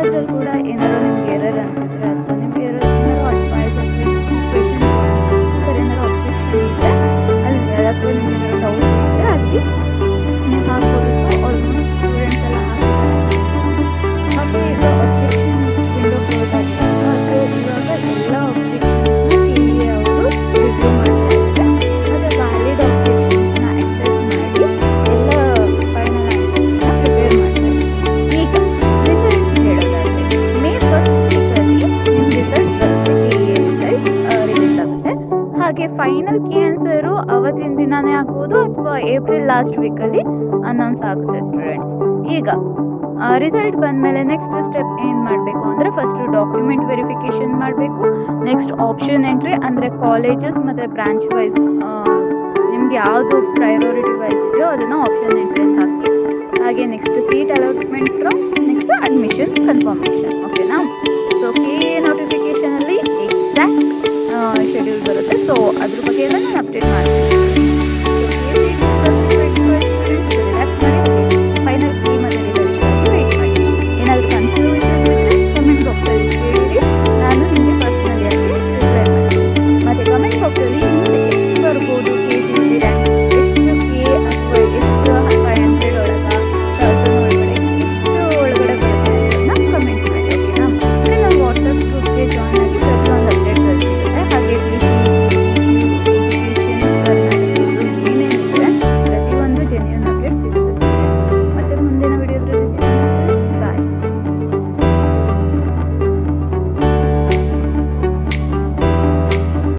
ಎಲ್ಲದ್ರಲ್ಲಿ ಕೂಡ ಏನಾದ್ರು ನಿಮ್ಗೆ ಎರರ್ ಅನ್ಸಿದ್ರೆ ಅಥವಾ ನಿಮ್ಗೆ ಏನಾದ್ರು ಅಡ್ವೈಸ್ ಕ್ವೆಶನ್ ಏನಾದ್ರು ಅಬ್ಜೆಕ್ಷನ್ ಇದ್ದರೆ ಅಲ್ಲಿ ಅಥವಾ ನಿಮ್ಗೆ ಏನಾದ್ರು ಡೌಟ್ ಇದ್ದರೆ ಅಲ್ಲಿ ನೀವು ಹಾಕ್ಬೋದು. ಆಲ್ಮೋಸ್ಟ್ ಸ್ಟೂಡೆಂಟ್ಸ್ ಎಲ್ಲ ಹಾಗೆ ಈಗ ಅಬ್ಜೆಕ್ಷನ್ ವಿಂಡೋ ಕ್ಲೋಸ್ ಆಗಿದೆ. ಸೊ ಇವಾಗ ಎಲ್ಲ ಅಬ್ಜೆಕ್ಷನ್ಸ್ನ ಕೆ ಅವರು ರಿವ್ಯೂ ಮಾಡ್ತಾ ಇದ್ದಾರೆ. ಮತ್ತು ವ್ಯಾಲಿಡ್ ಅಬ್ಜೆಕ್ಷನ್ಸ್ನ ಅಕ್ಸೆಸ್ ಮಾಡಿ ಎಲ್ಲ ಫೈನಲ್ ಆನ್ಸರ್ಸ್ನ ಪ್ರಿಪೇರ್ ಮಾಡ್ತಾ ಇದ್ದಾರೆ. ಈಗ ರಿಸಲ್ಟ್ಸ್ ಹೇಳೋದಾದರೆ ಮೇ 1st ವೀಕಲ್ಲಿ ನಿಮ್ಮ ರಿಸಲ್ಟ್ ಬರುತ್ತೆ, ಕೆ ರಿಸಲ್ಟ್ ರಿಲೀಸ್ ಆಗುತ್ತೆ. ಹಾಗೆ ಫೈನಲ್ ಕೀ ಆನ್ಸರು ಅವತ್ತಿನ ದಿನನೇ ಆಗ್ಬೋದು ಅಥವಾ ಏಪ್ರಿಲ್ ಲಾಸ್ಟ್ ವೀಕಲ್ಲಿ ಅನೌನ್ಸ್ ಆಗುತ್ತೆ ಸ್ಟೂಡೆಂಟ್ಸ್. ಈಗ ರಿಸಲ್ಟ್ ಬಂದಮೇಲೆ ನೆಕ್ಸ್ಟ್ ಸ್ಟೆಪ್ ಏನು ಮಾಡಬೇಕು ಅಂದರೆ ಫಸ್ಟು ಡಾಕ್ಯುಮೆಂಟ್ ವೆರಿಫಿಕೇಷನ್ ಮಾಡಬೇಕು. ನೆಕ್ಸ್ಟ್ ಆಪ್ಷನ್ ಎಂಟ್ರಿ ಅಂದರೆ ಕಾಲೇಜಸ್ ಮತ್ತು ಬ್ರಾಂಚ್ ವೈಸ್ ನಿಮ್ಗೆ ಯಾವುದು ಪ್ರಯಾರಿಟಿ ವೈಸ್ ಇದೆಯೋ ಅದನ್ನು ಆಪ್ಷನ್ ಎಂಟ್ರಿ ಅಂತ ಹಾಕಿ. ಹಾಗೆ next seat allotment forms, next admission confirmation. ಓಕೆನಾ? ಸೊ ಕೆ ನೋಟಿಫಿಕೇಷನಲ್ಲಿ ಎಕ್ಸಾಕ್ಟ್ ಶೆಡ್ಯೂಲ್ ಬರುತ್ತೆ. ಸೊ ಅದ್ರ ಬಗ್ಗೆ ಎಲ್ಲ ನಾನು ಅಪ್ಡೇಟ್ ಮಾಡ್ತೀನಿ.